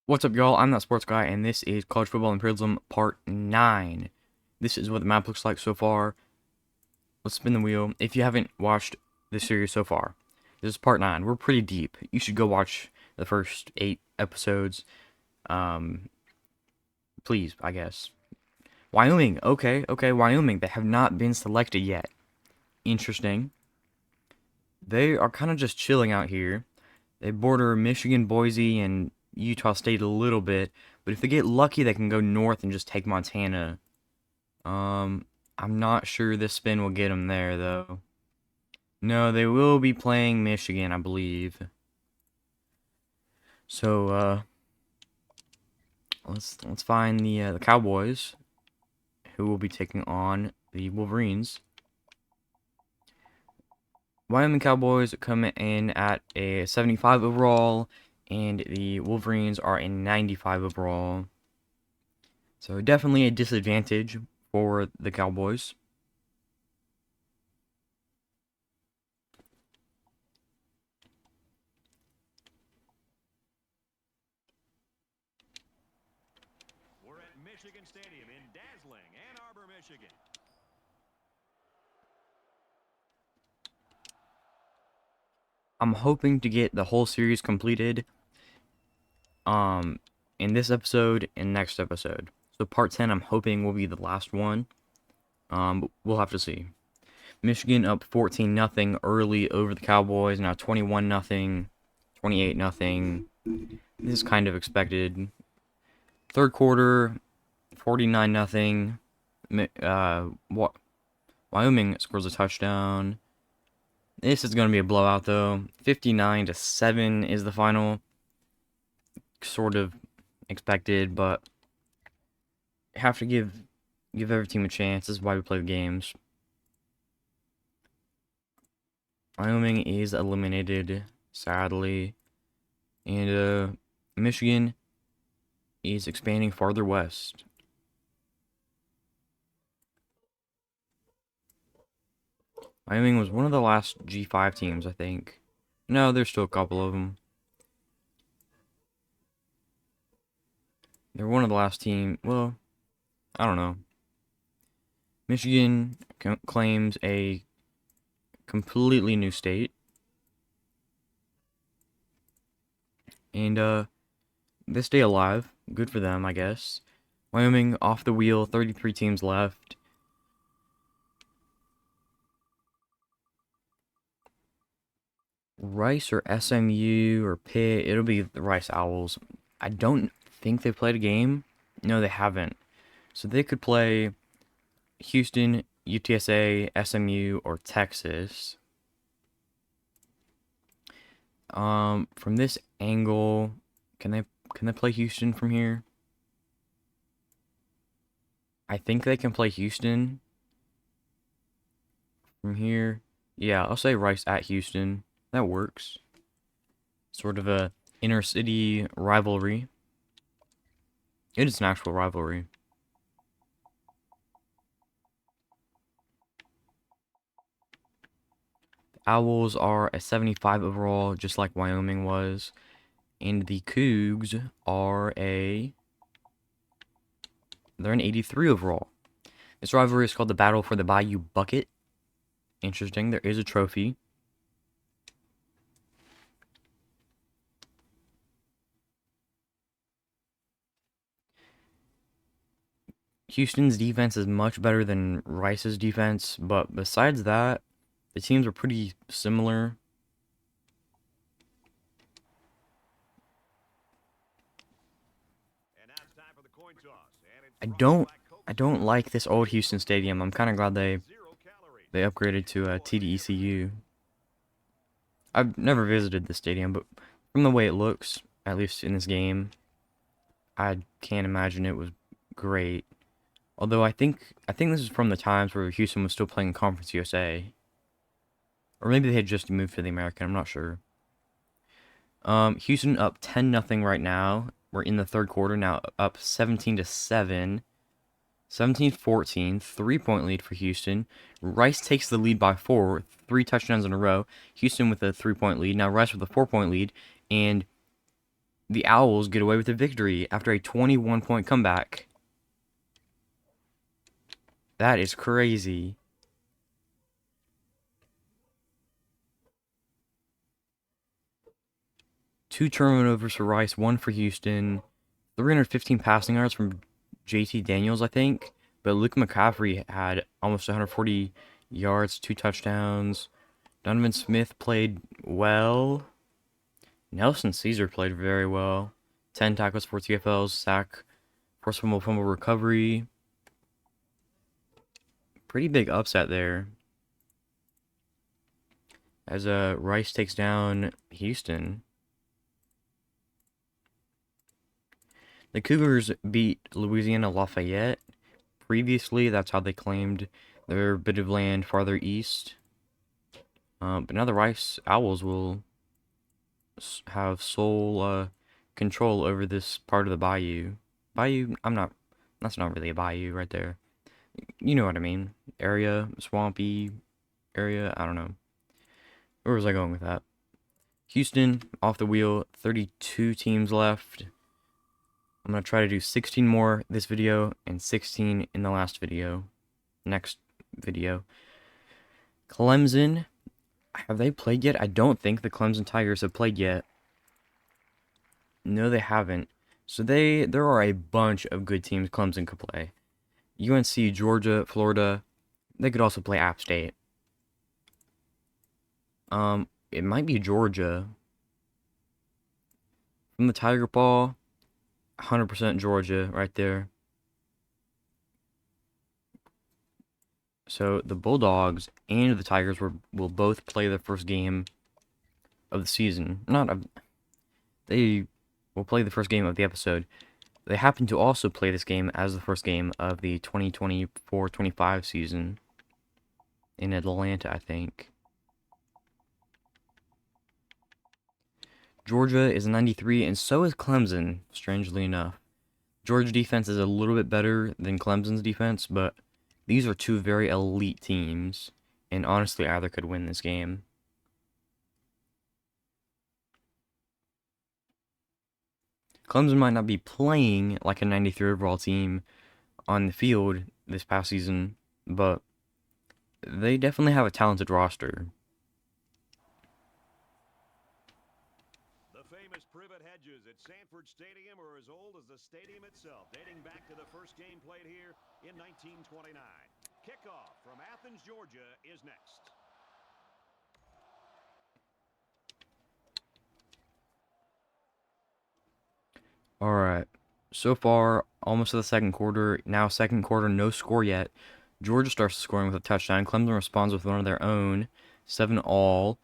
What's up, y'all? I'm that sports guy, and this is College Football Imperialism Part 9. This is what the map looks like so far. Let's spin the wheel. If you haven't watched the series so far, this is Part 9. We're pretty deep. You should go watch the first 8 episodes. Please, I guess. Wyoming. Okay, Wyoming. They have not been selected yet. Interesting. They are kind of just chilling out here. They border Michigan, Boise, and Utah State a little bit, but if they get lucky, they can go north and just take Montana. I'm not sure this spin will get them there, though. No, they will be playing Michigan, I believe. So, let's find the Cowboys, who will be taking on the Wolverines. Wyoming Cowboys come in at a 75 overall, and the Wolverines are a 95 overall. So definitely a disadvantage for the Cowboys. We're at Michigan Stadium in dazzling Ann Arbor, Michigan. I'm hoping to get the whole series completed in this episode and next episode. So part 10 I'm hoping will be the last one. But we'll have to see. Michigan up 14-0 early over the Cowboys, now 21-0, 28-0. This is kind of expected. Third quarter, 49-0. Wyoming scores a touchdown. This is going to be a blowout, though. 59-7 is the final. Sort of expected, but have to give every team a chance. This is why we play the games. Wyoming is eliminated, sadly. And Michigan is expanding farther west. Wyoming was one of the last G5 teams, I think. No, there's still a couple of them. They're one of the last team. Well, I don't know. Michigan claims a completely new state. And they stay alive. Good for them, I guess. Wyoming off the wheel, 33 teams left. Rice or SMU or Pitt, it'll be the Rice Owls. I don't think they played a game. No, they haven't. So they could play Houston, UTSA, SMU, or Texas. From this angle, can they play Houston from here? I think they can play Houston from here. Yeah, I'll say Rice at Houston. That works. Sort of a inner city rivalry. It is an actual rivalry. The Owls are a 75 overall, just like Wyoming was. And the Cougs are they're an 83 overall. This rivalry is called the Battle for the Bayou Bucket. Interesting. There is a trophy. Houston's defense is much better than Rice's defense, but besides that, the teams are pretty similar. And now it's time for the coin toss. And it's I don't like this old Houston stadium. I'm kind of glad they upgraded to TDECU. I've never visited the stadium, but from the way it looks, at least in this game, I can't imagine it was great. Although I think this is from the times where Houston was still playing Conference USA. Or maybe they had just moved to the American, I'm not sure. Houston up 10-0 right now. We're in the third quarter now, up 17-7. 17-14, 3-point lead for Houston. Rice takes the lead by 4, 3 touchdowns in a row. Houston with a 3-point lead. Now Rice with a 4-point lead. And the Owls get away with the victory after a 21-point comeback. That is crazy. Two turnovers for Rice, one for Houston. 315 passing yards from JT Daniels, I think. But Luke McCaffrey had almost 140 yards, 2 touchdowns. Donovan Smith played well. Nelson Caesar played very well. 10 tackles, 4 TFLs, sack, forced fumble recovery. Pretty big upset there. As Rice takes down Houston. The Cougars beat Louisiana Lafayette. Previously, that's how they claimed their bit of land farther east. But now the Rice Owls will have sole control over this part of the bayou. Bayou, that's not really a bayou right there. You know what I mean. Area, swampy area, I don't know. Where was I going with that? Houston, off the wheel, 32 teams left. I'm going to try to do 16 more this video and 16 in the last video. Next video. Clemson, have they played yet? I don't think the Clemson Tigers have played yet. No, they haven't. So there are a bunch of good teams Clemson could play. UNC, Georgia, Florida. They could also play App State. It might be Georgia. From the Tiger Paw, 100% Georgia right there. So the Bulldogs and the Tigers will both play the first game of the season. They will play the first game of the episode. They happen to also play this game as the first game of the 2024-25 season in Atlanta, I think. Georgia is 93, and so is Clemson, strangely enough. Georgia defense is a little bit better than Clemson's defense, but these are two very elite teams, and honestly, either could win this game. Clemson might not be playing like a 93 overall team on the field this past season, but they definitely have a talented roster. The famous privet hedges at Sanford Stadium are as old as the stadium itself, dating back to the first game played here in 1929. Kickoff from Athens, Georgia is next. Alright, so far, almost to the second quarter. Now second quarter, no score yet. Georgia starts scoring with a touchdown. Clemson responds with one of their own. 7-all.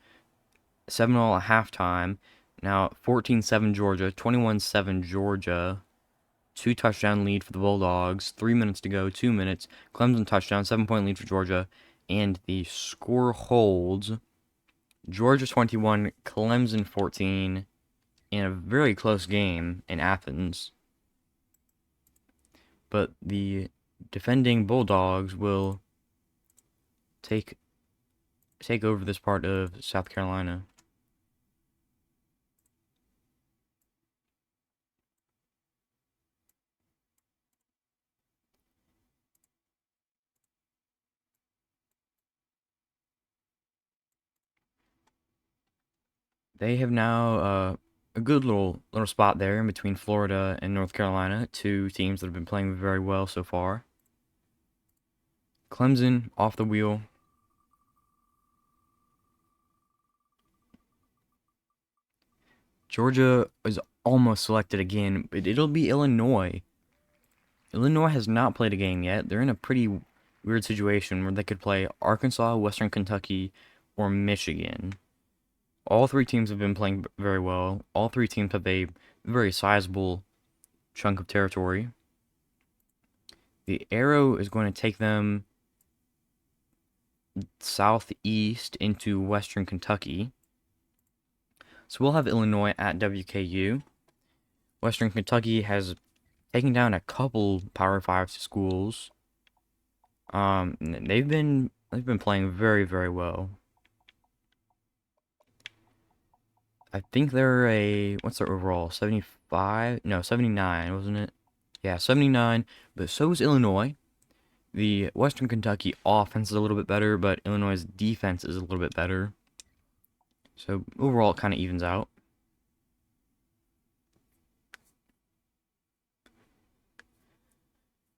7-all at halftime. Now 14-7 Georgia. 21-7 Georgia. 2 touchdown lead for the Bulldogs. 3 minutes to go. 2 minutes. Clemson touchdown. 7-point lead for Georgia. And the score holds. Georgia 21, Clemson 14. In a very close game in Athens. But the defending Bulldogs will take over this part of South Carolina. They have now a good little spot there in between Florida and North Carolina, two teams that have been playing very well so far. Clemson off the wheel. Georgia is almost selected again, but it'll be Illinois. Illinois has not played a game yet. They're in a pretty weird situation where they could play Arkansas, Western Kentucky, or Michigan. All three teams have been playing very well. All three teams have a very sizable chunk of territory. The arrow is going to take them southeast into Western Kentucky. So we'll have Illinois at WKU. Western Kentucky has taken down a couple Power 5 schools. They've been playing very, very well. I think they're a, what's their overall? 75? No, 79, wasn't it? Yeah, 79, but so is Illinois. The Western Kentucky offense is a little bit better, but Illinois' defense is a little bit better. So overall, it kind of evens out.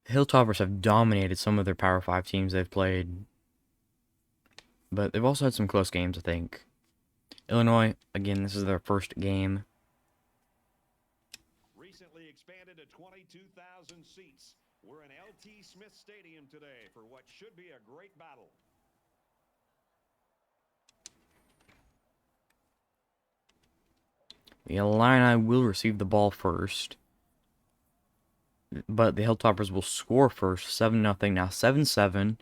The Hilltoppers have dominated some of their Power 5 teams they've played, but they've also had some close games, I think. Illinois, again, this is their first game. Recently expanded to 22,000 seats. We're in LT Smith Stadium today for what should be a great battle. The Illini will receive the ball first, but the Hilltoppers will score first, 7-0, now 7-7.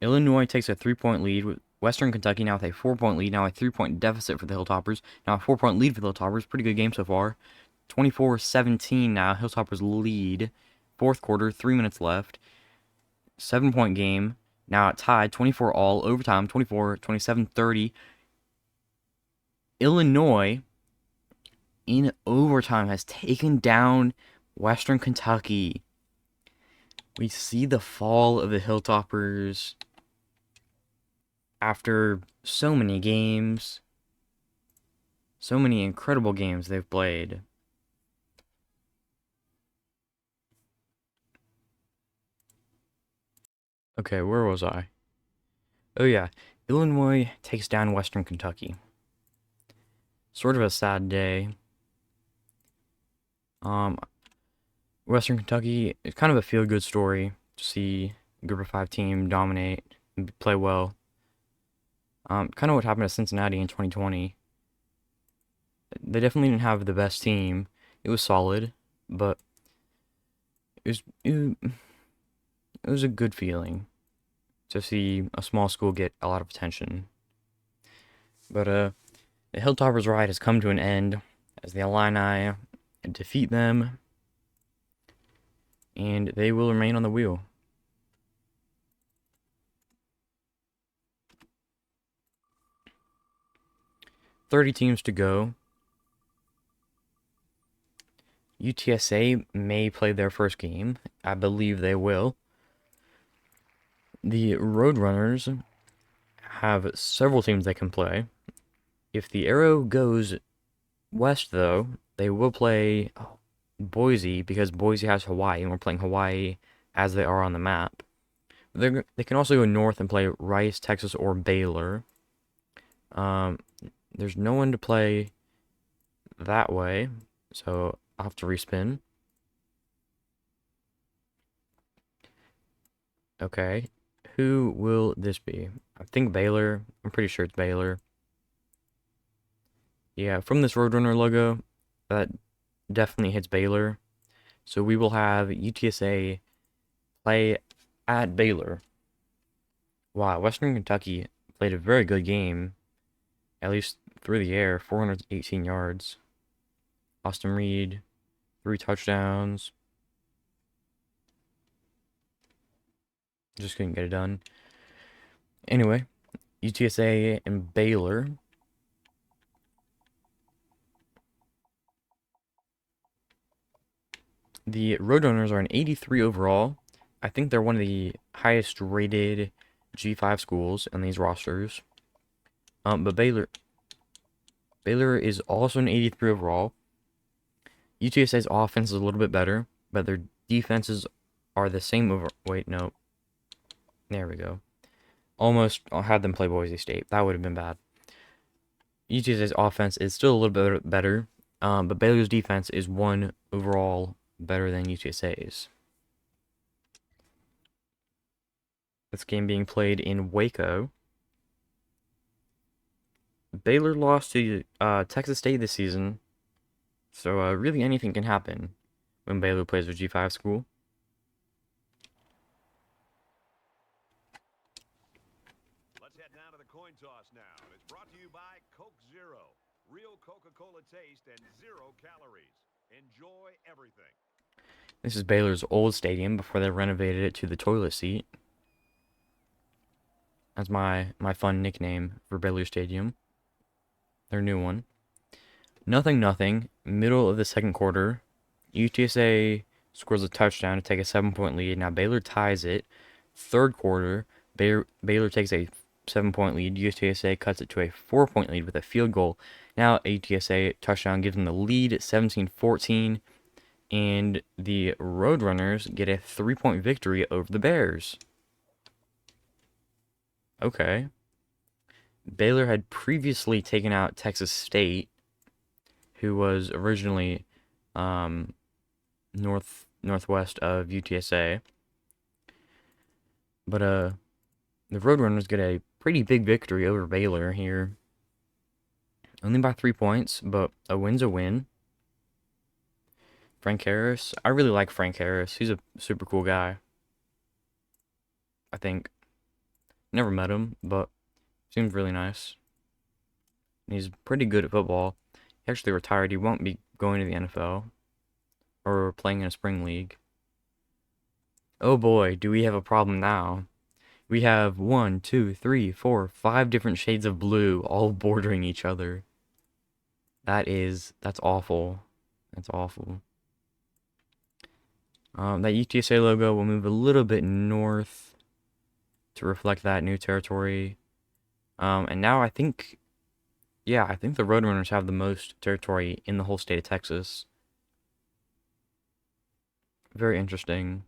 Illinois takes a 3-point lead with Western Kentucky now with a 4-point lead, now a 3-point deficit for the Hilltoppers. Now a 4-point lead for the Hilltoppers. Pretty good game so far. 24-17 now. Hilltoppers lead. Fourth quarter, 3 minutes left. 7-point game. Now it's tied. 24 all. Overtime. 24, 27, 30. Illinois, in overtime, has taken down Western Kentucky. We see the fall of the Hilltoppers after so many games. So many incredible games they've played. Okay, where was I? Oh yeah, Illinois takes down Western Kentucky. Sort of a sad day. Western Kentucky, it's kind of a feel-good story to see a Group of 5 team dominate and play well. Kind of what happened to Cincinnati in 2020. They definitely didn't have the best team. It was solid, but it was a good feeling to see a small school get a lot of attention. But the Hilltoppers' ride has come to an end as the Illini defeat them, and they will remain on the wheel. $30 teams to go. UTSA may play their first game. I believe they will. The Roadrunners have several teams they can play. If the arrow goes west, though, they will play Boise, because Boise has Hawaii, and we're playing Hawaii as they are on the map. They can also go north and play Rice, Texas, or Baylor. There's no one to play that way, so I'll have to respin. Okay, who will this be? I think Baylor. I'm pretty sure it's Baylor. Yeah, from this Roadrunner logo, that definitely hits Baylor. So we will have UTSA play at Baylor. Wow, Western Kentucky played a very good game, at least through the air, 418 yards. Austin Reed, 3 touchdowns. Just couldn't get it done. Anyway, UTSA and Baylor. The Roadrunners are an 83 overall. I think they're one of the highest rated G5 schools in these rosters. But Baylor is also an 83 overall. UTSA's offense is a little bit better, but their defenses are the same over. Wait, no. There we go. Almost had them play Boise State. That would have been bad. UTSA's offense is still a little bit better, but Baylor's defense is 1 overall better than UTSA's. This game being played in Waco. Baylor lost to Texas State this season, so really anything can happen when Baylor plays a G5 school. Let's head down to the coin toss now. It's brought to you by Coke Zero. Real Coca-Cola taste and 0 calories. Enjoy everything. This is Baylor's old stadium before they renovated it to the toilet seat. That's my fun nickname for Baylor Stadium. their new one. Nothing. Middle of the second quarter, UTSA scores a touchdown to take a 7-point lead. Now Baylor ties it. Third quarter, Baylor takes a 7-point lead. UTSA cuts it to a 4-point lead with a field goal. Now a UTSA touchdown gives them the lead at 17-14. And the Roadrunners get a 3-point victory over the Bears. Okay. Baylor had previously taken out Texas State, who was originally northwest of UTSA. But the Roadrunners get a pretty big victory over Baylor here. Only by 3 points, but a win's a win. Frank Harris. I really like Frank Harris. He's a super cool guy. I think. Never met him, but seems really nice. He's pretty good at football. He actually retired. He won't be going to the NFL or playing in a spring league. Oh boy, do we have a problem now. We have 1, 2, 3, 4, 5 different shades of blue all bordering each other. That's awful. That's awful. That UTSA logo will move a little bit north to reflect that new territory. And now I think the Roadrunners have the most territory in the whole state of Texas. Very interesting.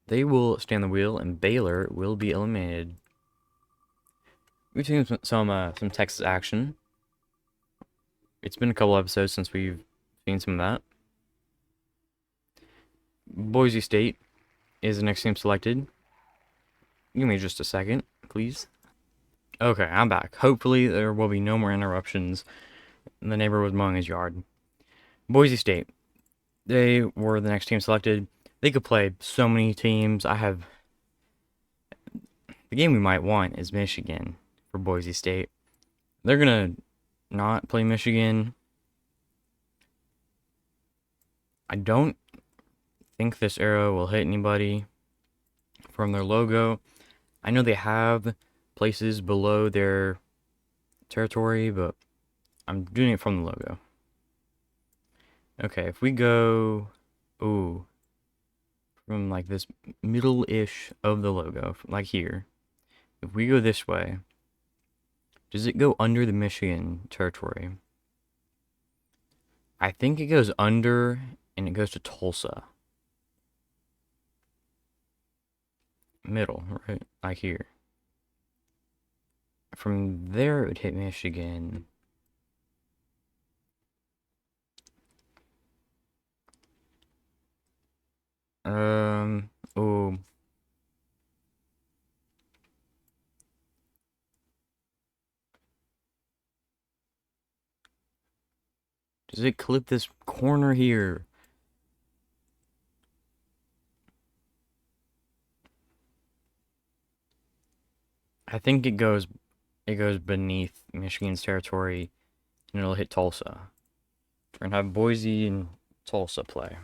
They will stay on the wheel, and Baylor will be eliminated. We've seen some Texas action. It's been a couple episodes since we've seen some of that. Boise State is the next team selected. Give me just a second, please. Okay, I'm back. Hopefully there will be no more interruptions. The neighbor was mowing his yard. Boise State. They were the next team selected. They could play so many teams. The game we might want is Michigan for Boise State. They're going to not play Michigan. I don't think this arrow will hit anybody from their logo. I know they have places below their territory, but I'm doing it from the logo. Okay, if we go, from like this middle-ish of the logo, like here. If we go this way, does it go under the Michigan territory? I think it goes under, and it goes to Tulsa. Middle, right? Like here. From there, it would hit Michigan. Oh. Does it clip this corner here? I think it goes beneath Michigan's territory, and it'll hit Tulsa. We're gonna have Boise and Tulsa play.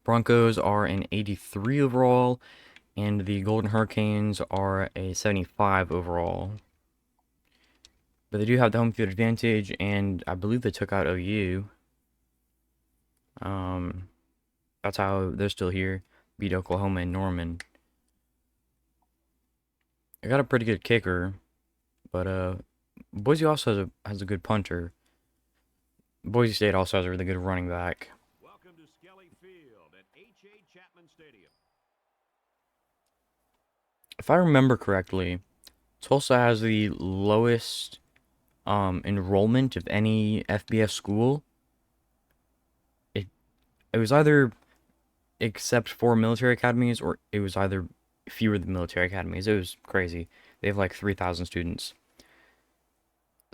Broncos are an 83 overall, and the Golden Hurricanes are a 75 overall. But they do have the home field advantage, and I believe they took out OU. That's how they're still here. Beat Oklahoma and Norman. They got a pretty good kicker, but Boise also has a good punter. Boise State also has a really good running back. Welcome to Skelly Field at H.A. Chapman Stadium. If I remember correctly, Tulsa has the lowest enrollment of any FBS school. It was either except for military academies, or it was either fewer than military academies. It was crazy. They have like 3,000 students.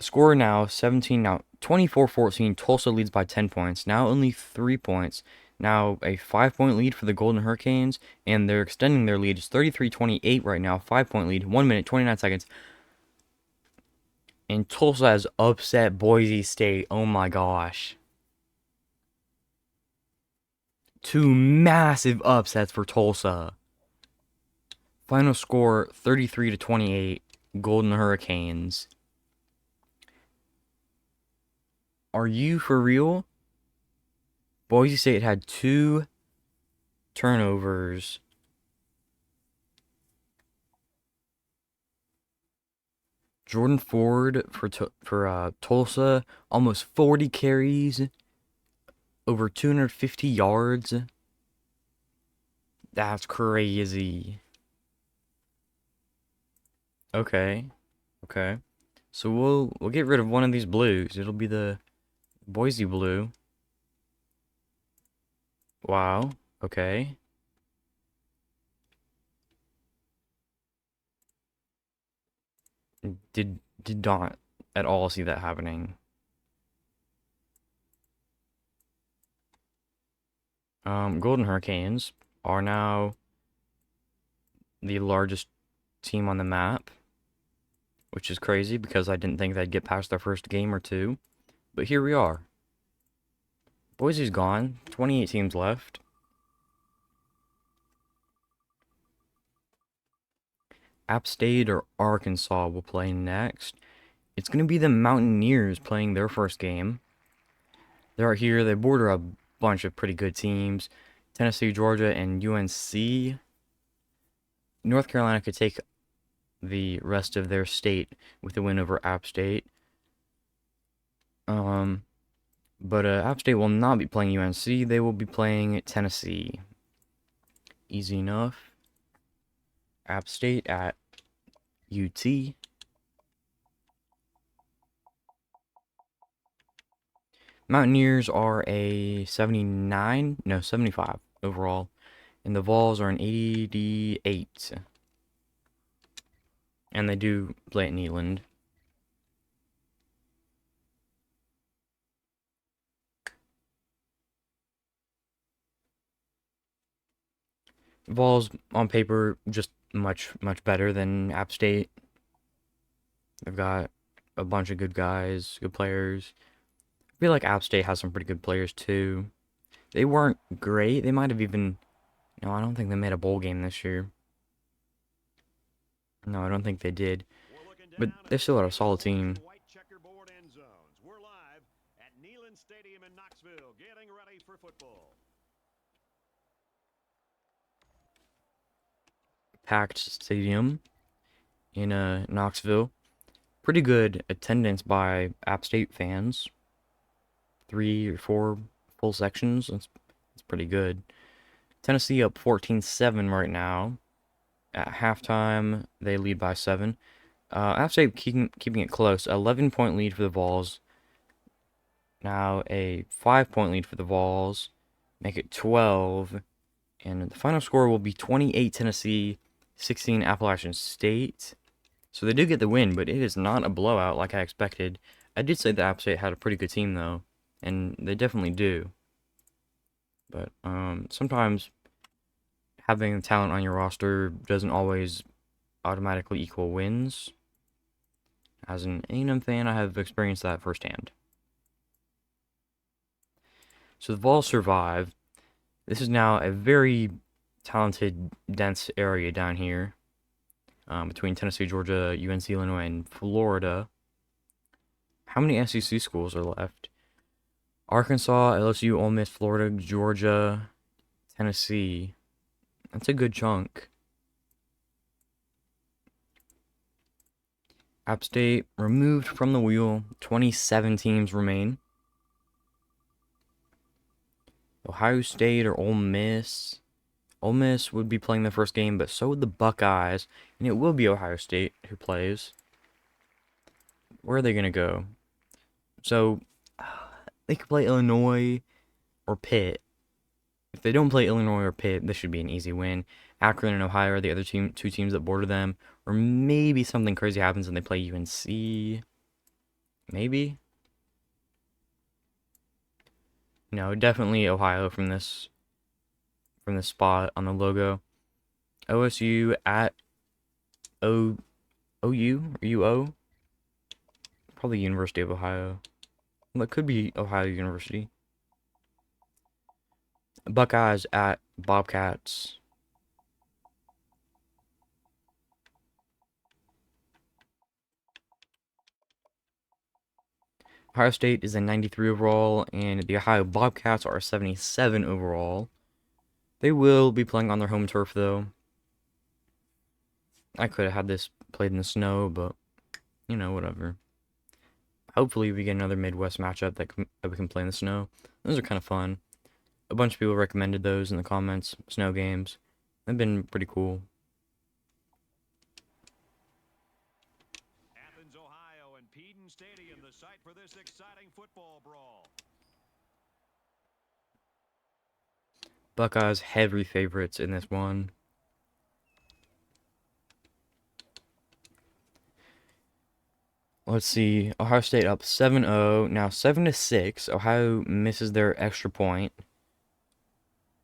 Score now 24-14. Tulsa leads by 10 points. Now only 3 points. Now a 5-point lead for the Golden Hurricanes, and they're extending their lead. It's 33-28 right now. 5-point lead. 1 minute, 29 seconds. And Tulsa has upset Boise State. Oh my gosh. 2 massive upsets for Tulsa. Final score 33-28, Golden Hurricanes. Are you for real? Boise State had 2 turnovers. Jordan Ford for Tulsa, almost 40 carries, over 250 yards. That's crazy. Okay. Okay. So we'll get rid of one of these blues. It'll be the Boise blue. Wow. Okay. Did not at all see that happening. Golden Hurricanes are now the largest team on the map, which is crazy because I didn't think they'd get past their first game or two. But here we are. Boise's gone. 28 teams left. App State or Arkansas will play next. It's going to be the Mountaineers playing their first game. They're here. They border a bunch of pretty good teams. Tennessee, Georgia, and UNC. North Carolina could take the rest of their state with a win over App State. But App State will not be playing UNC. They will be playing Tennessee. Easy enough. App State at UT. Mountaineers are a 75 overall. And the Vols are an 88. And they do play at Neyland. Vols on paper just much better than App State. They've got a bunch of good guys, good players. I feel like App State has some pretty good players too. They weren't great. They might have even... No, I don't think they made a bowl game this year. No, I don't think they did. But they still are a solid team. We're live at Neyland Stadium in Knoxville, getting ready for football. Packed stadium in Knoxville. Pretty good attendance by App State fans. 3 or 4 full sections. That's pretty good. Tennessee up 14-7 right now. At halftime, they lead by 7. App State keeping it close. 11-point lead for the Vols. Now a 5-point lead for the Vols. Make it 12. And the final score will be 28 Tennessee, 16 Appalachian State. So they do get the win, but it is not a blowout like I expected. I did say that App State had a pretty good team, though. And they definitely do. But sometimes having talent on your roster doesn't always automatically equal wins. As an A&M fan, I have experienced that firsthand. So the Vols survive. This is now a very talented, dense area down here. Between Tennessee, Georgia, UNC, Illinois, and Florida. How many SEC schools are left? Arkansas, LSU, Ole Miss, Florida, Georgia, Tennessee. That's a good chunk. App State removed from the wheel. 27 teams remain. Ohio State or Ole Miss. Ole Miss would be playing the first game, but so would the Buckeyes. And it will be Ohio State who plays. Where are they going to go? So, they could play Illinois or Pitt. If they don't play Illinois or Pitt, this should be an easy win. Akron and Ohio are the other two teams that border them. Or maybe something crazy happens and they play UNC. Maybe. No, definitely Ohio from this spot on the logo. OSU at OU or UO. Probably University of Ohio. Well, it could be Ohio University. Buckeyes at Bobcats. Ohio State is a 93 overall, and the Ohio Bobcats are a 77 overall. They will be playing on their home turf, though. I could have had this played in the snow, but, you know, whatever. Hopefully we get another Midwest matchup that we can play in the snow. Those are kind of fun. A bunch of people recommended those in the comments, snow games. They've been pretty cool. Athens, Ohio, and Peden Stadium, the site for this exciting football brawl. Buckeyes heavy favorites in this one. Let's see. Ohio State up 7-0. Now 7-6. Ohio misses their extra point.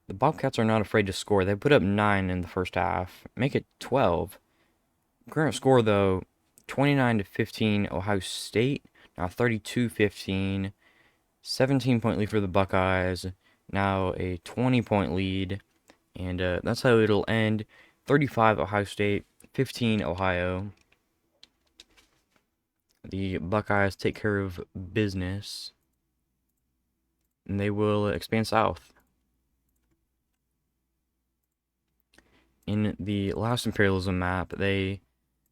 The Bobcats are not afraid to score. They put up 9 in the first half. Make it 12. Current score, though, 29-15 Ohio State. Now 32-15. 17-point lead for the Buckeyes. Now a 20-point lead. And that's how it'll end. 35 Ohio State. 15 Ohio. The Buckeyes take care of business. And they will expand south. In the last Imperialism map, they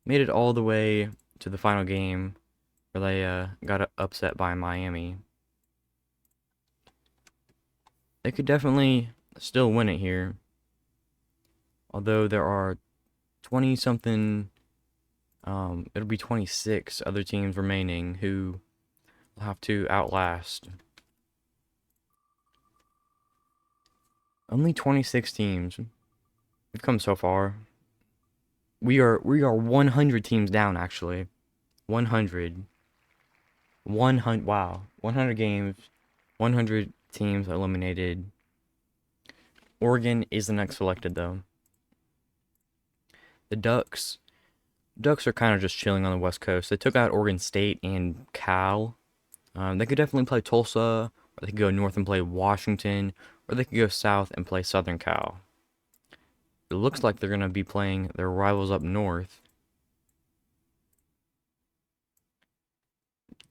made it all the way to the final game, where they got upset by Miami. They could definitely still win it here. Although there are 20-something, it'll be 26 other teams remaining who will have to outlast. Only 26 teams. We've come so far. We are 100 teams down, actually. 100. 100. Wow. 100 games. 100 teams eliminated. Oregon is the next selected, though. The Ducks are kind of just chilling on the West Coast. They took out Oregon State and Cal. They could definitely play Tulsa, or they could go north and play Washington, or they could go south and play Southern Cal. It looks like they're going to be playing their rivals up north.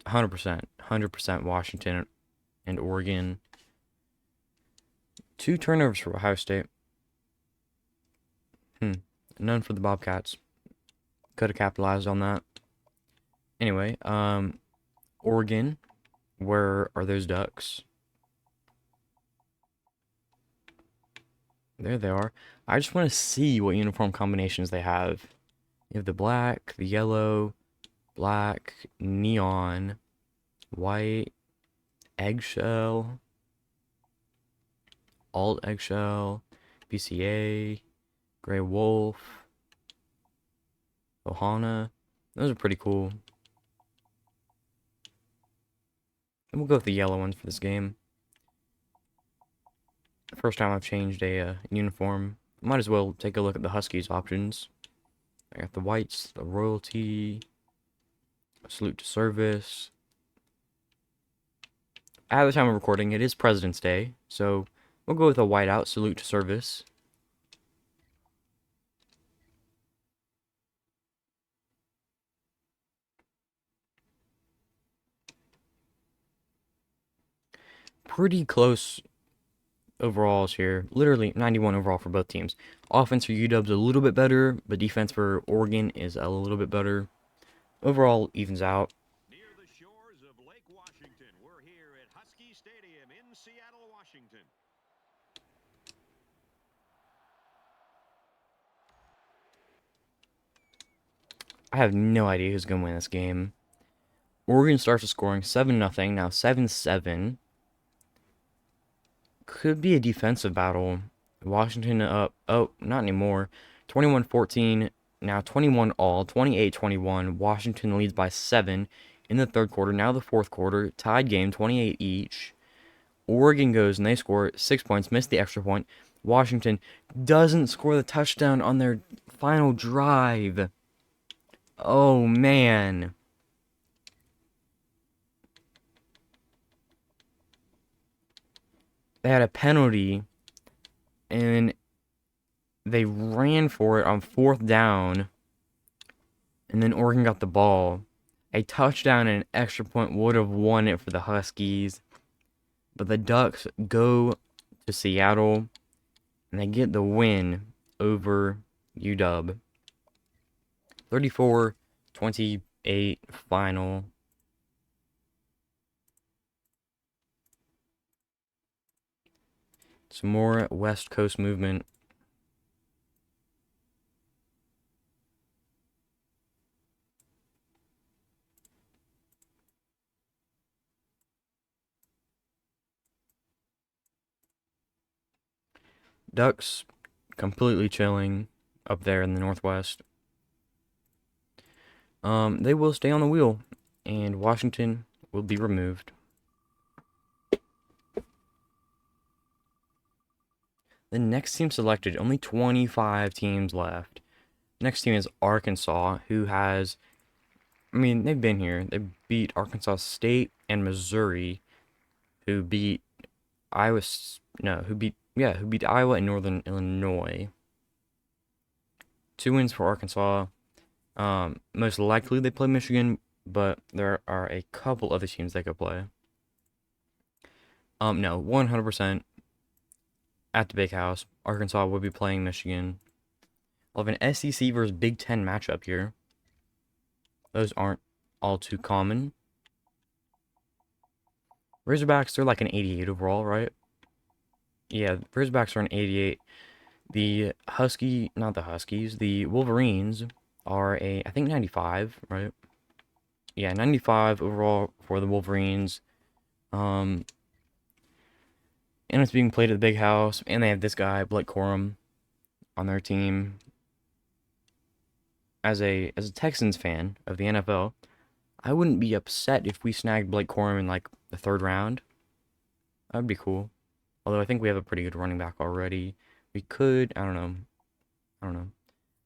100%. 100% Washington and Oregon. 2 turnovers for Ohio State. None for the Bobcats. Could have capitalized on that. Anyway, Oregon. Where are those Ducks? There they are. I just want to see what uniform combinations they have. You have the black, the yellow, black, neon, white, eggshell, alt eggshell, BCA, gray wolf, Ohana. Those are pretty cool. And we'll go with the yellow ones for this game. First time I've changed a uniform. Might as well take a look at the Huskies options. I got the whites, the royalty, salute to service. At the time of recording, it is President's Day, so we'll go with a whiteout, salute to service. Pretty close overalls here. Literally 91 overall for both teams. Offense for UW's a little bit better, but defense for Oregon is a little bit better. Overall evens out. Near the shores of Lake Washington, we're here at Husky Stadium in Seattle, Washington. I have no idea who's going to win this game. Oregon starts with scoring 7-0, now 7-7. Could be a defensive battle. Washington up. Oh, not anymore. 21-14. Now 21 all. 28-21. Washington leads by 7 in the third quarter. Now the fourth quarter. Tied game. 28 each. Oregon goes and they score 6 points. Missed the extra point. Washington doesn't score the touchdown on their final drive. Oh, man. They had a penalty and they ran for it on 4th down, and then Oregon got the ball. A touchdown and an extra point would have won it for the Huskies, but the Ducks go to Seattle, and they get the win over UW. 34-28 final. Some more West Coast movement. Ducks completely chilling up there in the Northwest. They will stay on the wheel, and Washington will be removed. The next team selected, only 25 teams left. Next team is Arkansas, who has, I mean, they've been here. They beat Arkansas State and Missouri, who beat Iowa, who beat Iowa and Northern Illinois. 2 wins for Arkansas. Most likely they play Michigan, but there are a couple other teams they could play. No, 100% at the Big House, Arkansas will be playing Michigan. We'll have an SEC versus Big Ten matchup here. Those aren't all too common. Razorbacks, they're like an 88 overall, right? Yeah, Razorbacks are an 88. The Wolverines are I think 95, right? Yeah, 95 overall for the Wolverines. And it's being played at the Big House, and they have this guy, Blake Corum, on their team. As a Texans fan of the NFL, I wouldn't be upset if we snagged Blake Corum in like the 3rd round. That would be cool. Although I think we have a pretty good running back already. We could, I don't know.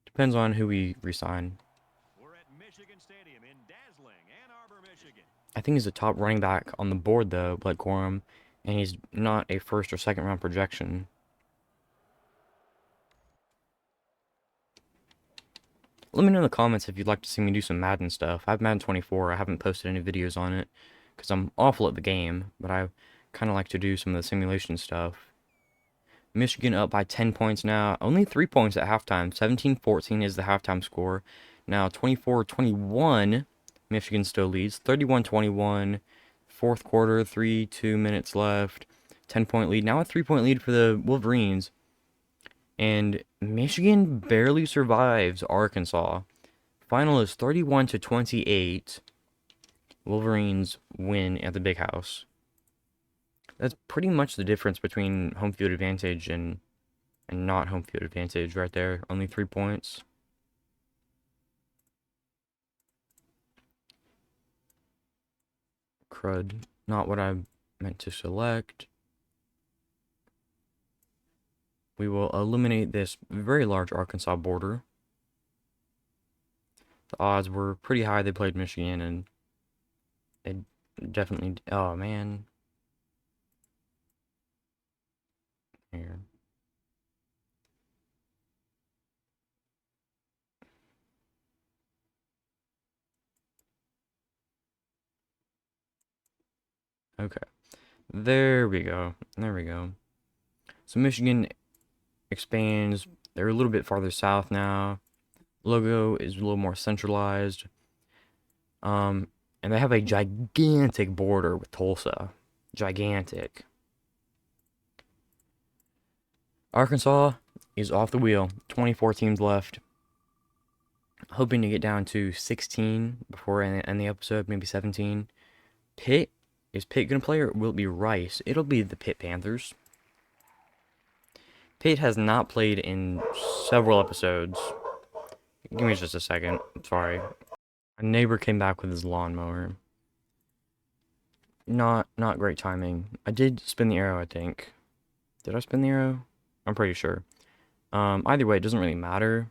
Depends on who we resign. We're at Michigan Stadium in dazzling Ann Arbor, Michigan. I think he's the top running back on the board though, Blake Corum, and he's not a 1st or 2nd round projection. Let me know in the comments if you'd like to see me do some Madden stuff. I have Madden 24. I haven't posted any videos on it because I'm awful at the game, but I kind of like to do some of the simulation stuff. Michigan up by 10 points now. Only 3 points at halftime. 17-14 is the halftime score. Now 24-21, Michigan still leads. 31-21, 4th quarter, 2 minutes left. 10-point lead. Now a 3-point lead for the Wolverines. And Michigan barely survives Arkansas. Final is 31-28. Wolverines win at the Big House. That's pretty much the difference between home field advantage and not home field advantage right there. Only 3 points. Crud. Not what I meant to select. We will eliminate this very large Arkansas border. The odds were pretty high they played Michigan, and they definitely... Oh, man. Here. Okay. There we go. There we go. So Michigan expands. They're a little bit farther south now. Logo is a little more centralized. And they have a gigantic border with Tulsa. Gigantic. Arkansas is off the wheel. 24 teams left. Hoping to get down to 16 before I end the episode, maybe 17. Pitt. Is Pitt going to play, or will it be Rice? It'll be the Pitt Panthers. Pitt has not played in several episodes. Give me just a second. Sorry. My neighbor came back with his lawnmower. Not great timing. I did spin the arrow, I think. Did I spin the arrow? I'm pretty sure. Either way, it doesn't really matter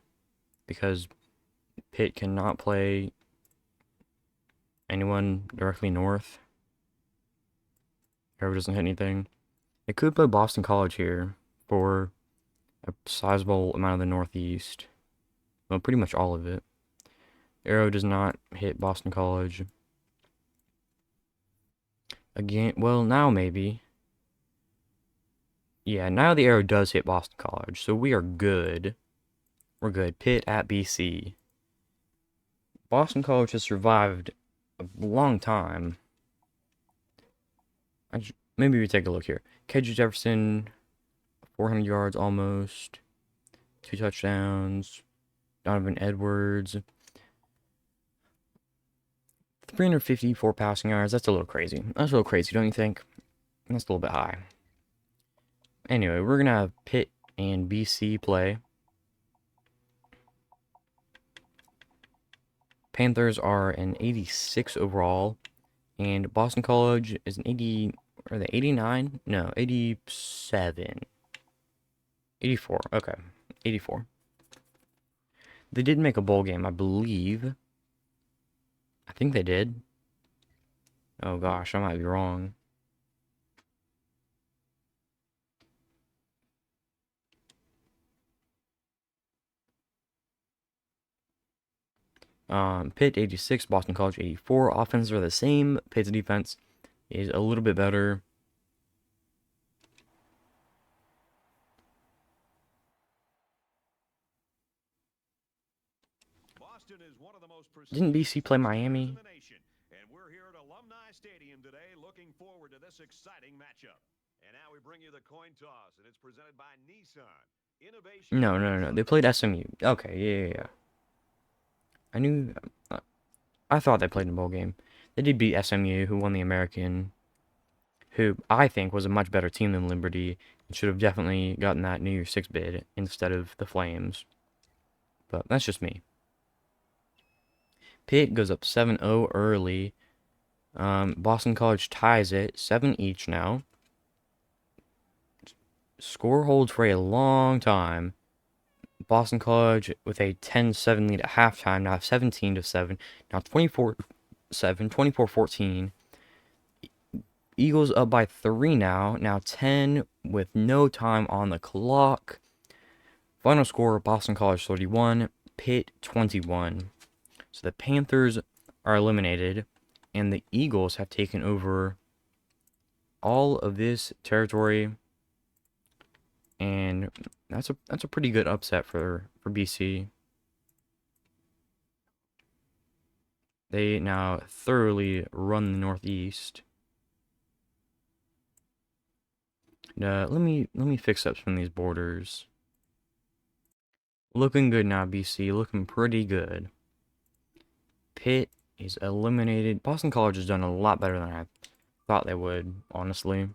because Pitt cannot play anyone directly north. Arrow doesn't hit anything. It could play Boston College here for a sizable amount of the Northeast. Well, pretty much all of it. Arrow does not hit Boston College. Again, well, now maybe. Yeah, now the arrow does hit Boston College, so we are good. We're good. Pitt at BC. Boston College has survived a long time. Maybe we take a look here. KJ Jefferson, 400 yards almost. 2 touchdowns. Donovan Edwards. 354 passing yards. That's a little crazy. That's a little crazy, don't you think? That's a little bit high. Anyway, we're going to have Pitt and BC play. Panthers are an 86 overall. And Boston College is an 80... Are they 89? No, 87. 84. Okay. 84. They did make a bowl game, I believe. I think they did. Oh gosh, I might be wrong. Pitt 86, Boston College 84. Offenses are the same. Pitt's defense is a little bit better. Boston is one of the most Didn't BC play Miami? in the nation, and we're here at Alumni Stadium today looking forward to this exciting matchup. And now we bring you the coin toss, and it's presented by Nissan. Innovation. No. They played SMU. Okay, yeah. I knew... I thought they played in a bowl game. They did beat SMU, who won the American, who I think was a much better team than Liberty, and should have definitely gotten that New Year's Six bid instead of the Flames. But that's just me. Pitt goes up 7-0 early. Boston College ties it, 7 each now. Score holds for a long time. Boston College with a 10-7 lead at halftime, now 17-7, now 24-7, 24-14. Eagles up by 3 now 10 with no time on the clock. Final score, Boston College 31, Pitt 21. So the Panthers are eliminated, and the Eagles have taken over all of this territory. And that's a pretty good upset for BC. They now thoroughly run the Northeast. Let me fix up some of these borders. Looking good now, BC. Looking pretty good. Pitt is eliminated. Boston College has done a lot better than I thought they would, honestly.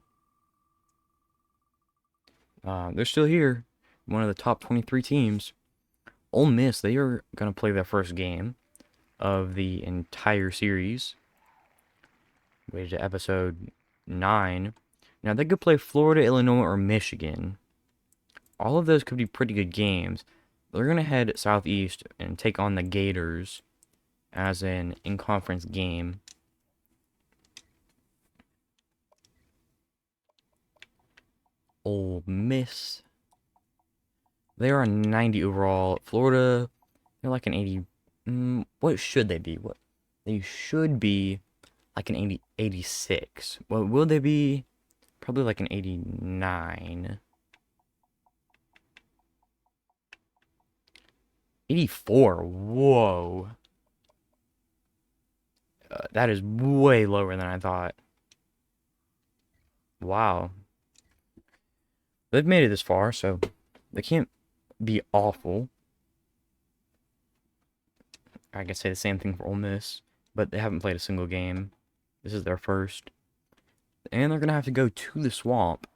They're still here. One of the top 23 teams. Ole Miss, they are going to play their first game of the entire series. Wait to episode 9. Now, they could play Florida, Illinois, or Michigan. All of those could be pretty good games. They're going to head southeast and take on the Gators as an in-conference game. Ole Miss. They are a 90 overall. Florida, they're like an 80. What should they be? What they should be like an 80, 86. What will they be? Probably like an 89. 84. Whoa. That is way lower than I thought. Wow. They've made it this far, so they can't be awful. I could say the same thing for Ole Miss, but they haven't played a single game. This is their first. And they're going to have to go to the Swamp.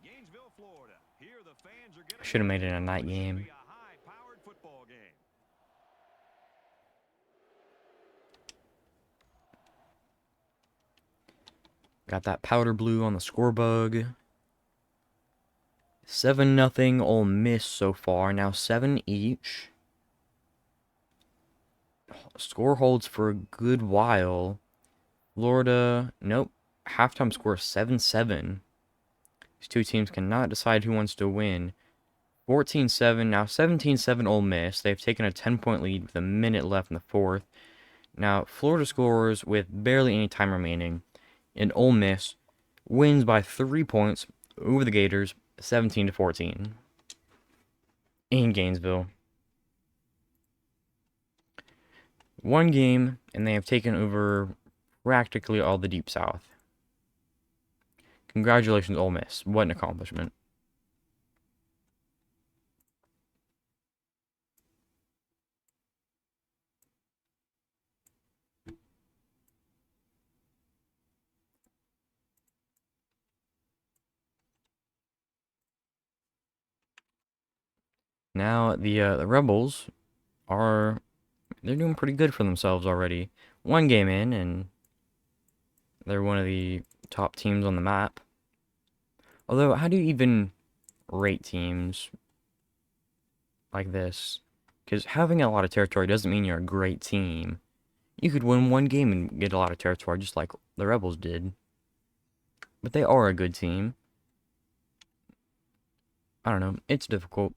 Gainesville, Florida. Here the fans are I should have made it a night game. a high-powered football game. Got that powder blue on the score bug. 7-0 Ole Miss so far. Now 7 each. Score holds for a good while. Florida, nope. Halftime score 7-7. These two teams cannot decide who wants to win. 14-7, now 17-7 Ole Miss. They've taken a 10-point lead with a minute left in the fourth. Now, Florida scores with barely any time remaining, and Ole Miss wins by 3 points over the Gators, 17-14 in Gainesville. One game, and they have taken over practically all the Deep South. Congratulations, Ole Miss. What an accomplishment. Now, the Rebels they're doing pretty good for themselves already. One game in, and they're one of the top teams on the map. Although, how do you even rate teams like this? Because having a lot of territory doesn't mean you're a great team. You could win one game and get a lot of territory, just like the Rebels did. But they are a good team. I don't know. It's difficult.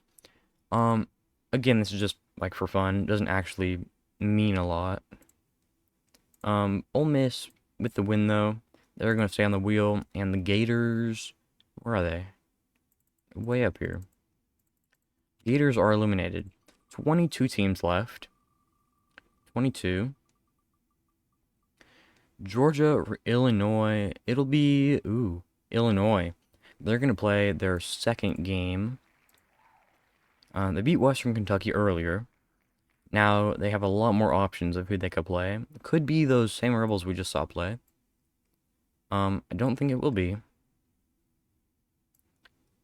Again, this is just like for fun. It doesn't actually mean a lot. Ole Miss with the win though. They're gonna stay on the wheel, and the Gators, where are they? Way up here. Gators are eliminated. 22 teams left. 22. Georgia or Illinois. It'll be Illinois. They're gonna play their second game. They beat Western Kentucky earlier. Now they have a lot more options of who they could play. Could be those same Rebels we just saw play. I don't think it will be.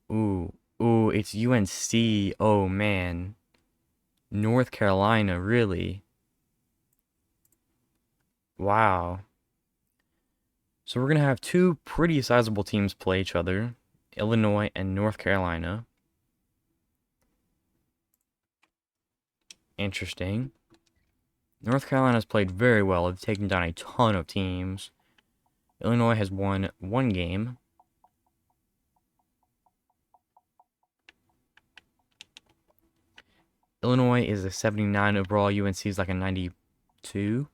Ooh, it's UNC. Oh man. North Carolina, really? Wow. So we're gonna have two pretty sizable teams play each other. Illinois and North Carolina. Interesting. North Carolina's played very well. They've taken down a ton of teams. Illinois has won one game. Illinois is a 79 overall. UNC is like a 92.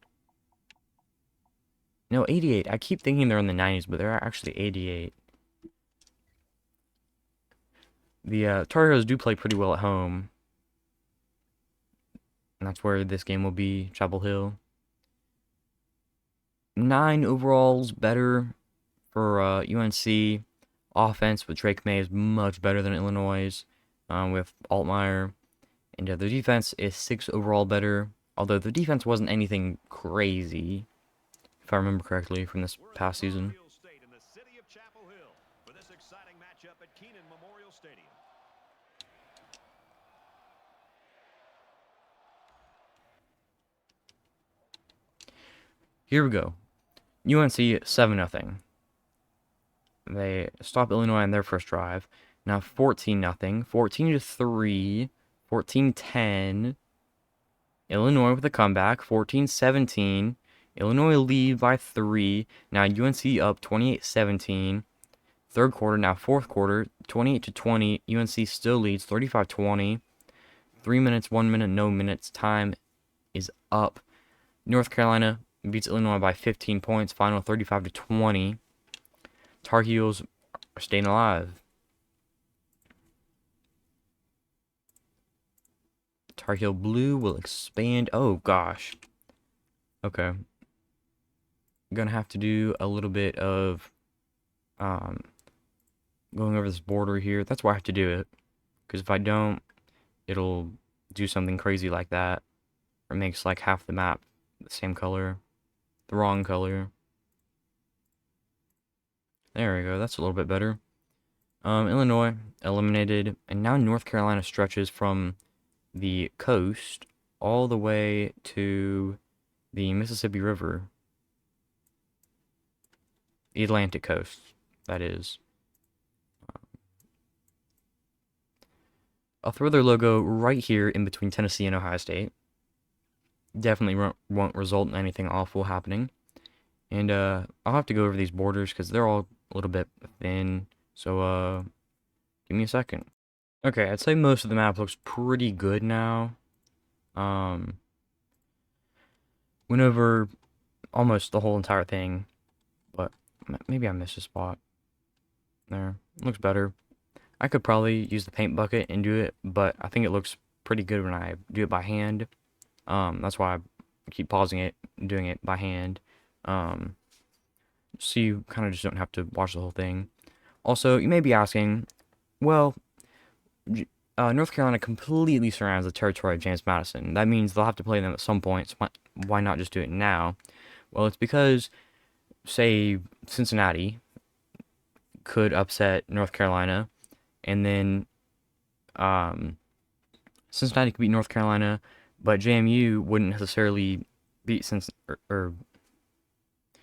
No, 88. I keep thinking they're in the 90s, but they're actually 88. The Tar Heels do play pretty well at home. And that's where this game will be, Chapel Hill. 9 overalls better for UNC. Offense with Drake May is much better than Illinois' with Altmaier. And the defense is 6 overall better. Although the defense wasn't anything crazy, if I remember correctly, from this past season. Here we go. UNC 7-0. They stop Illinois on their first drive. Now 14-0, 14-3, 14-10. Illinois with a comeback, 14-17. Illinois lead by 3. Now UNC up 28-17. Third quarter, now fourth quarter, 28-20. UNC still leads 35-20. 3 minutes, 1 minute, no minutes. Time is up. North Carolina beats Illinois by 15 points. Final 35-20. Tar Heels are staying alive. Tar Heel Blue will expand. Oh gosh. Okay. I'm gonna have to do a little bit of going over this border here. That's why I have to do it. Because if I don't, it'll do something crazy like that. Or it makes like half the map the same color. The wrong color. There we go. That's a little bit better. Illinois eliminated. And now North Carolina stretches from the coast all the way to the Mississippi River. The Atlantic coast, that is. I'll throw their logo right here in between Tennessee and Ohio State. Definitely won't result in anything awful happening. And I'll have to go over these borders because they're all a little bit thin. So, give me a second. Okay, I'd say most of the map looks pretty good now. Um, Went over almost the whole entire thing, but maybe I missed a spot. There, looks better. I could probably use the paint bucket and do it, but I think it looks pretty good when I do it by hand. That's why I keep pausing it, and doing it by hand. Um, so you kind of just don't have to watch the whole thing. Also, you may be asking, well, North Carolina completely surrounds the territory of James Madison. That means they'll have to play them at some point. So why not just do it now? Well, it's because, say, Cincinnati could upset North Carolina, and then Cincinnati could beat North Carolina, but JMU wouldn't necessarily beat or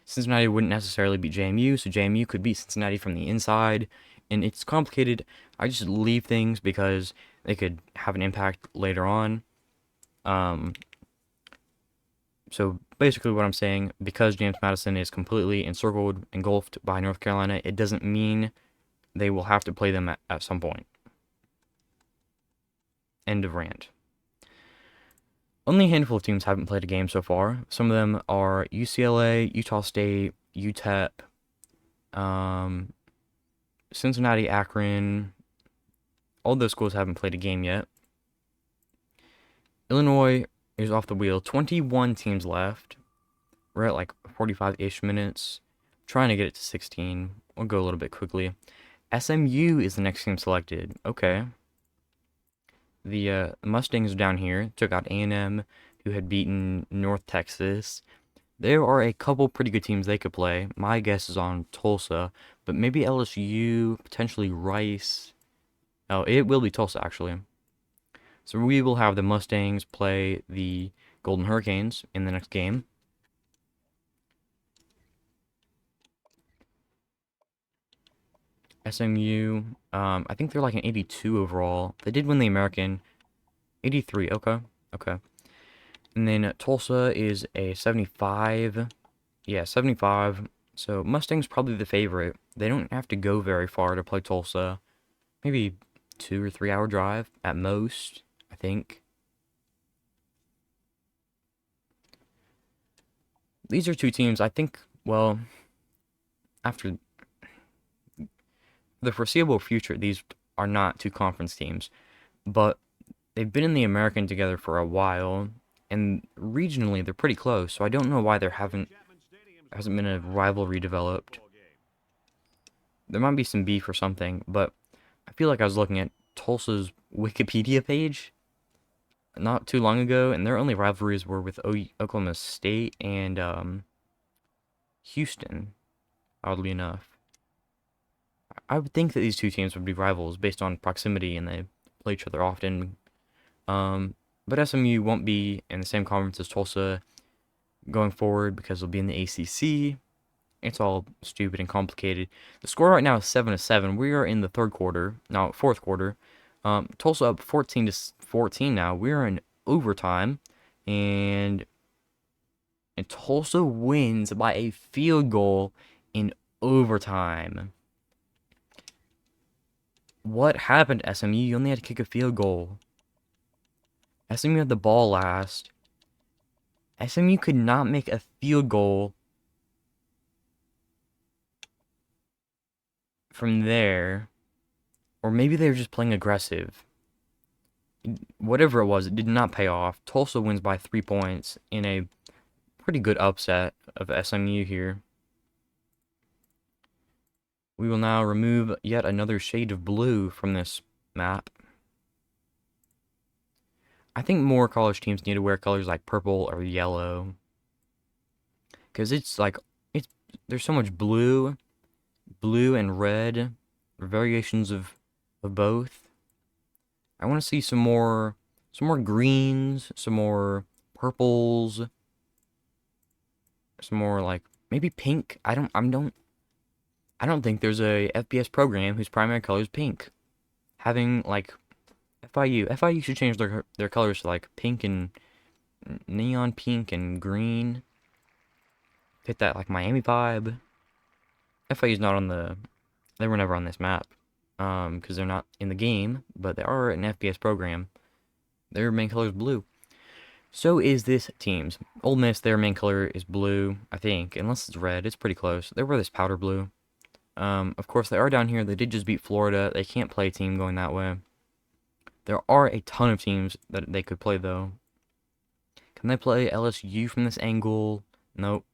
Cincinnati wouldn't necessarily beat JMU, so JMU could beat Cincinnati from the inside, and it's complicated. I just leave things because they could have an impact later on. Um, so basically what I'm saying, because James Madison is completely encircled, engulfed by North Carolina, it doesn't mean they will have to play them at some point. End of rant. Only a handful of teams haven't played a game so far. Some of them are UCLA, Utah State, UTEP, Cincinnati, Akron. All those schools haven't played a game yet. Illinois is off the wheel. 21 teams left. We're at like 45-ish minutes. Trying to get it to 16. We'll go a little bit quickly. SMU is the next team selected. Okay. The Mustangs down here took out A&M, who had beaten North Texas. There are a couple pretty good teams they could play. My guess is on Tulsa, but maybe LSU, potentially Rice. Oh, it will be Tulsa, actually. So we will have the Mustangs play the Golden Hurricanes in the next game. SMU, I think they're like an 82 overall. They did win the American. 83, okay, okay. And then Tulsa is a 75. Yeah, 75. So Mustang's probably the favorite. They don't have to go very far to play Tulsa. Maybe 2 or 3 hour drive at most, I think. These are two teams, I think, well, after the foreseeable future, these are not two conference teams. But they've been in the American together for a while, and regionally they're pretty close. So I don't know why there hasn't been a rivalry developed. There might be some beef or something, but I feel like I was looking at Tulsa's Wikipedia page not too long ago, and their only rivalries were with Oklahoma State and Houston, oddly enough. I would think that these two teams would be rivals based on proximity, and they play each other often. But SMU won't be in the same conference as Tulsa going forward because they'll be in the ACC. It's all stupid and complicated. The score right now is 7-7. We are in the fourth quarter. Tulsa up 14-14 now. We're in overtime, and Tulsa wins by a field goal in overtime. What happened, SMU? You only had to kick a field goal. SMU had the ball last. SMU could not make a field goal from there. Or maybe they were just playing aggressive. Whatever it was, it did not pay off. Tulsa wins by 3 points in a pretty good upset of SMU here. We will now remove yet another shade of blue from this map. I think more college teams need to wear colors like purple or yellow. Because there's so much blue and red, or variations of both. I want to see some more greens, some more purples, some more like maybe pink. I don't think there's a FPS program whose primary color is pink. Having like FIU should change their colors to like pink and neon pink and green. Fit that like Miami vibe. FIU's not on the They were never on this map, because they're not in the game, but they are an FPS program. Their main color is blue. So is this team's. Ole Miss, their main color is blue, I think, unless it's red. It's pretty close. They wear this powder blue. Of course, they are down here. They did just beat Florida. They can't play a team going that way. There are a ton of teams that they could play, though. Can they play LSU from this angle? Nope.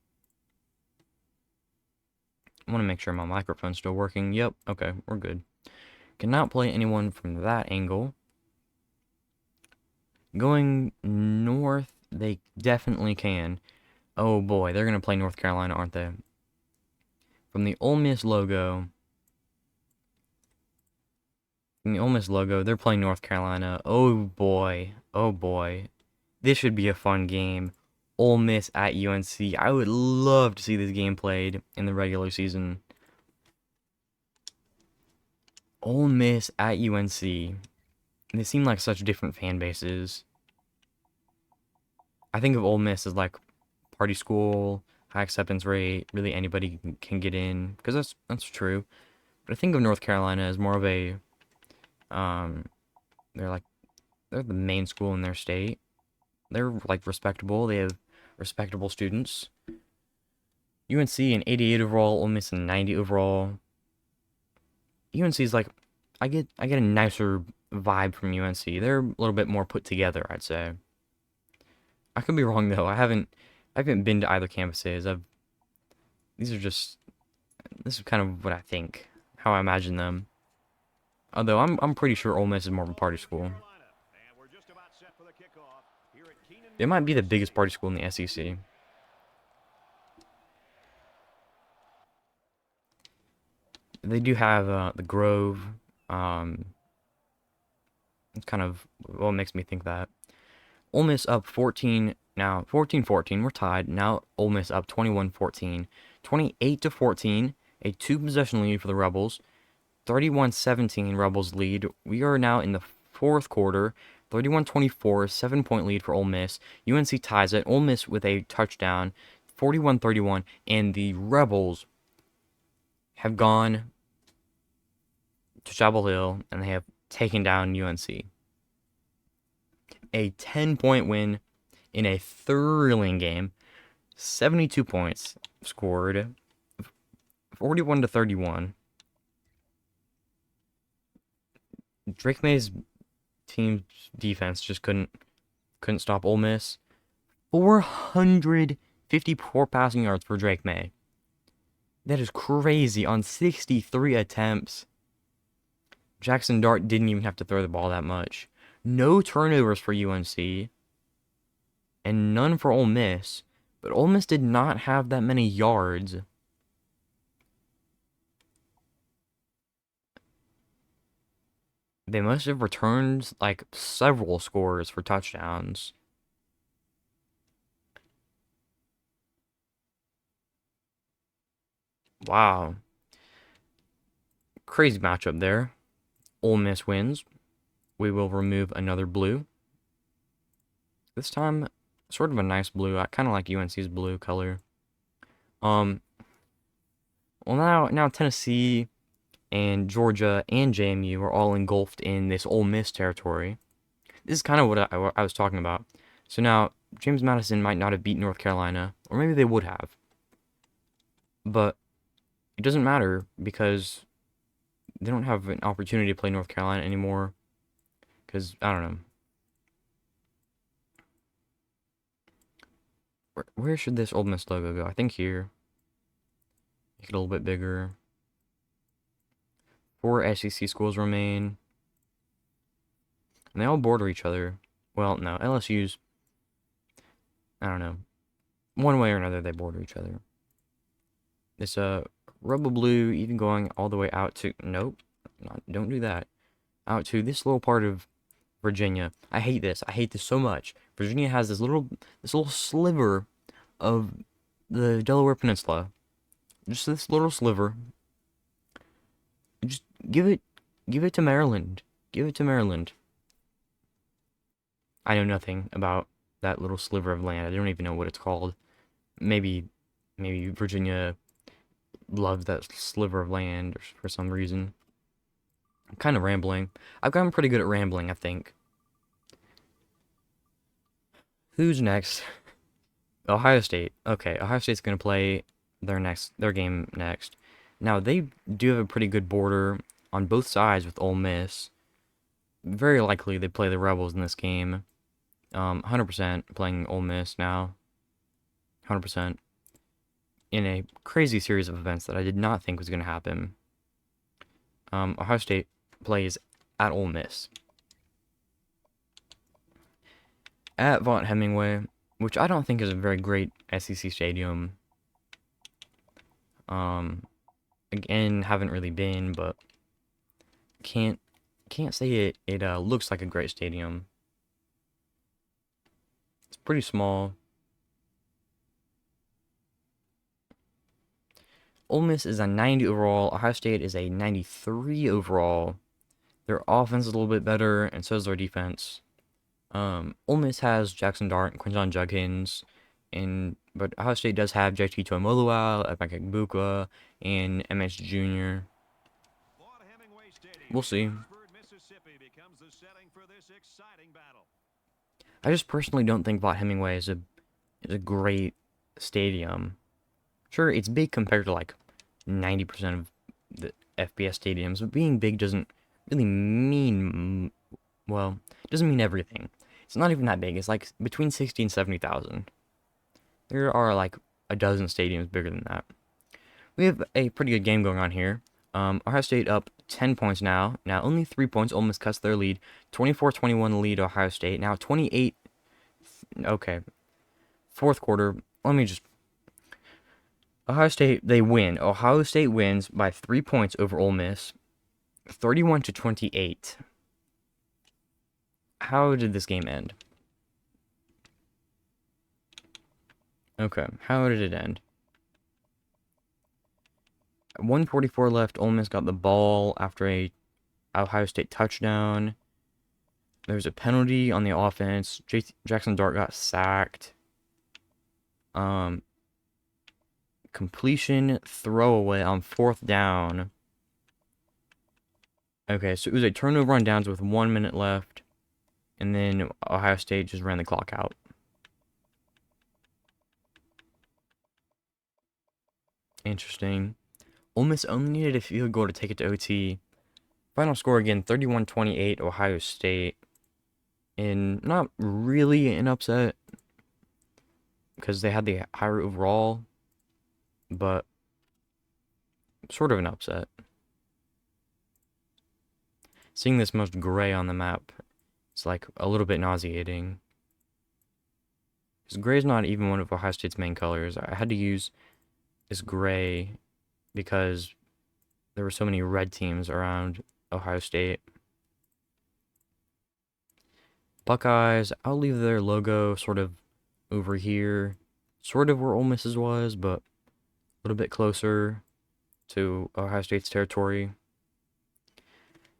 I want to make sure my microphone's still working. Yep, okay, we're good. Cannot play anyone from that angle. Going north, they definitely can. Oh boy, they're going to play North Carolina, aren't they? From the Ole Miss logo, they're playing North Carolina. Oh boy, oh boy. This should be a fun game. Ole Miss at UNC. I would love to see this game played in the regular season. Ole Miss at UNC. They seem like such different fan bases. I think of Ole Miss as like party school, high acceptance rate, really anybody can get in, because that's true. But I think of North Carolina as more of a they're the main school in their state. They're like respectable. They have respectable students. UNC an 88 overall, Ole Miss a 90 overall. UNC is like, I get a nicer vibe from UNC. They're a little bit more put together, I'd say. I could be wrong though. I haven't been to either campuses. This is kind of what I think, how I imagine them. Although I'm pretty sure Ole Miss is more of a party school. They might be the biggest party school in the SEC. They do have the Grove. It's kind of what makes me think that. Ole Miss up 14 now, 14-14. We're tied. Now Ole Miss up 21-14, 28-14. A 2-possession lead for the Rebels. 31-17 Rebels lead. We are now in the fourth quarter. 31-24, 7-point lead for Ole Miss. UNC ties it. Ole Miss with a touchdown. 41-31, and the Rebels have gone to Chapel Hill, and they have taken down UNC. A 10-point win in a thrilling game. 72 points scored. 41-31. Drake May's team's defense just couldn't stop Ole Miss. 454 passing yards for Drake May. That is crazy on 63 attempts. Jackson Dart didn't even have to throw the ball that much. No turnovers for UNC. And none for Ole Miss. But Ole Miss did not have that many yards. They must have returned like several scores for touchdowns. Wow. Crazy matchup there. Ole Miss wins. We will remove another blue. This time, sort of a nice blue. I kind of like UNC's blue color. Well, now Tennessee and Georgia and JMU are all engulfed in this Ole Miss territory. This is kind of what I was talking about. So now, James Madison might not have beat North Carolina, or maybe they would have. But it doesn't matter, because they don't have an opportunity to play North Carolina anymore. Because, I don't know. Where should this Ole Miss logo go? I think here. Make it a little bit bigger. 4 SEC schools remain. And they all border each other. Well, no, LSU's, I don't know. One way or another, they border each other. This rubber blue even going all the way out to, nope, don't do that. Out to this little part of Virginia. I hate this. I hate this so much. Virginia has this little sliver of the Delaware Peninsula. Just this little sliver. Just give it to Maryland. Give it to Maryland. I know nothing about that little sliver of land. I don't even know what it's called. Maybe Virginia love that sliver of land for some reason. I'm kind of rambling. I've gotten pretty good at rambling, I think. Who's next? Ohio State. Okay, Ohio State's gonna play their game next. Now they do have a pretty good border on both sides with Ole Miss. Very likely they play the Rebels in this game. 100% playing Ole Miss now. 100%. In a crazy series of events that I did not think was gonna happen. Ohio State plays at Ole Miss. At Vaught Hemingway, which I don't think is a very great SEC stadium. Again, haven't really been, but can't say it looks like a great stadium. It's pretty small. Ole Miss is a 90 overall. Ohio State is a 93 overall. Their offense is a little bit better, and so is their defense. Ole Miss has Jackson Dart and Quinton Judkins, but Ohio State does have JT Tuimoloau, Emeka Egbuka, and MS Jr. We'll see. I just personally don't think Vaught Hemingway is a great stadium. Sure, it's big compared to like 90% of the FBS stadiums, but being big doesn't really mean, well, it doesn't mean everything. It's not even that big. It's like between 60 and 70,000. There are like a dozen stadiums bigger than that. We have a pretty good game going on here. Ohio State up 10 points now. Now only 3 points. Ole Miss cuts their lead. 24-21 lead Ohio State. Now 28. Okay. Fourth quarter. Ohio State, they win. Ohio State wins by 3 points over Ole Miss. 31-28. How did this game end? Okay, how did it end? 1:44 left. Ole Miss got the ball after a Ohio State touchdown. There was a penalty on the offense. Jackson Dart got sacked. Completion throwaway on 4th down. Okay, so it was a turnover on downs with 1 minute left. And then Ohio State just ran the clock out. Interesting. Ole Miss only needed a field goal to take it to OT. Final score again, 31-28 Ohio State. And not really an upset, because they had the higher overall, but sort of an upset. Seeing this most gray on the map, it's like a little bit nauseating. Because gray is not even one of Ohio State's main colors. I had to use this gray because there were so many red teams around Ohio State. Buckeyes, I'll leave their logo sort of over here. Sort of where Ole Miss's was, but a little bit closer to Ohio State's territory.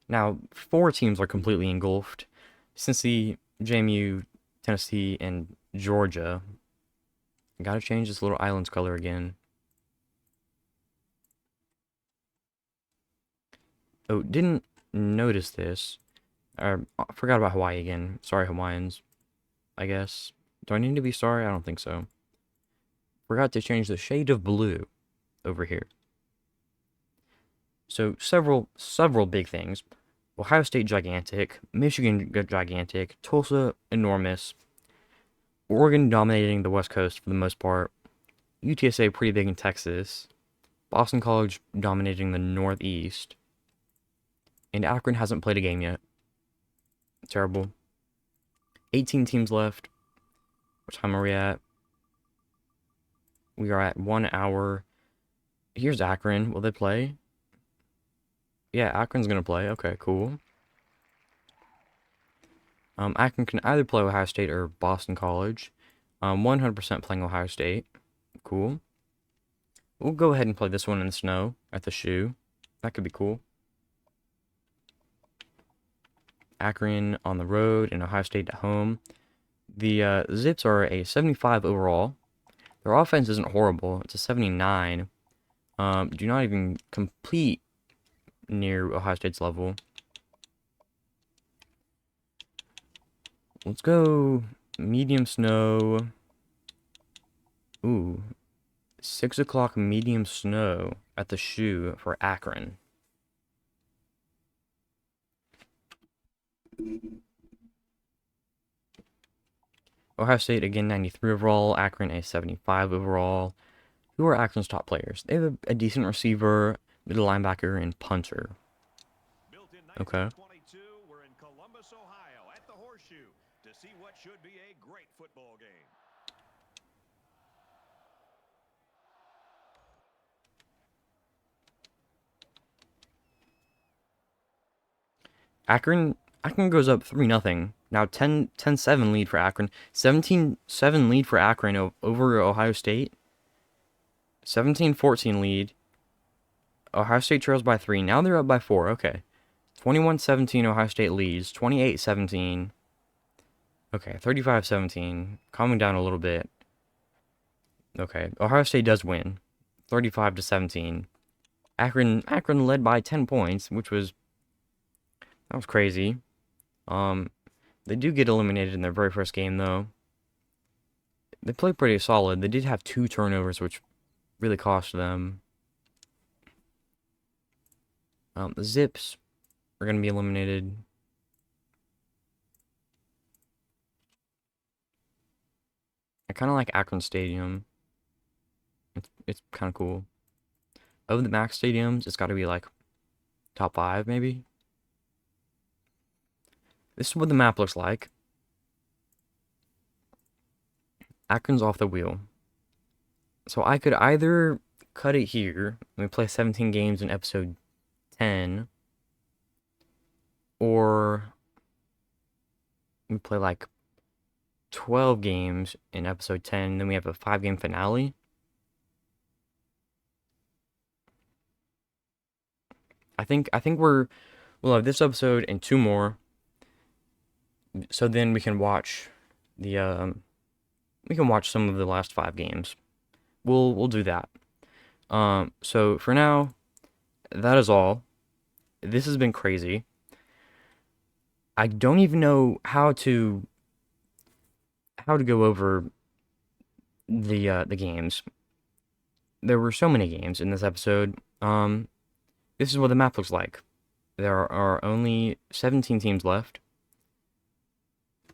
Now, 4 teams are completely engulfed. Cincy, JMU, Tennessee, and Georgia. Gotta change this little island's color again. Oh, didn't notice this. I forgot about Hawaii again. Sorry, Hawaiians, I guess. Do I need to be sorry? I don't think so. Forgot to change the shade of blue over here. So, several big things. Ohio State, gigantic. Michigan, gigantic. Tulsa, enormous. Oregon dominating the West Coast for the most part. UTSA, pretty big in Texas. Boston College dominating the Northeast. And Akron hasn't played a game yet. Terrible. 18 teams left. What time are we at? We are at 1 hour. Here's Akron. Will they play? Yeah, Akron's gonna play. Okay, cool. Akron can either play Ohio State or Boston College. 100% playing Ohio State. Cool. We'll go ahead and play this one in the snow at the shoe. That could be cool. Akron on the road and Ohio State at home. The Zips are a 75 overall. Their offense isn't horrible. It's a 79. Do not even compete near Ohio State's level. Let's go medium snow. Ooh, 6 o'clock medium snow at the shoe for Akron. Ohio State, again, 93 overall. Akron, a 75 overall. Who are Akron's top players? They have a decent receiver, middle linebacker, and punter. Built in Okay. 1922, we're in Columbus, Ohio, at the Horseshoe to see what should be a great football game. Akron goes up 3-0. Now 10-7 lead for Akron. 17-7 lead for Akron over Ohio State. 17-14 lead. Ohio State trails by 3. Now they're up by 4. Okay. 21-17 Ohio State leads. 28-17. Okay, 35-17. Calming down a little bit. Okay, Ohio State does win. 35-17. Akron led by 10 points, that was crazy. They do get eliminated in their very first game though. They played pretty solid. They did have 2 turnovers, which really cost them. The Zips are gonna be eliminated. I kind of like Akron Stadium. It's kind of cool. Of the max stadiums, it's got to be like top 5 maybe. This is what the map looks like. Akron's off the wheel. So I could either cut it here, and we play 17 games in episode 10, or we play like 12 games in episode 10, then we have a 5-game finale. I think we'll have this episode and 2 more. So then we can watch some of the last 5 games. We'll do that. So for now, that is all. This has been crazy. I don't even know how to go over the games. There were so many games in this episode. This is what the map looks like. There are only 17 teams left.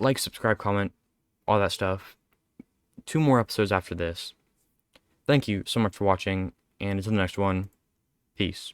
Like, subscribe, comment, all that stuff. 2 more episodes after this. Thank you so much for watching, and until the next one, peace.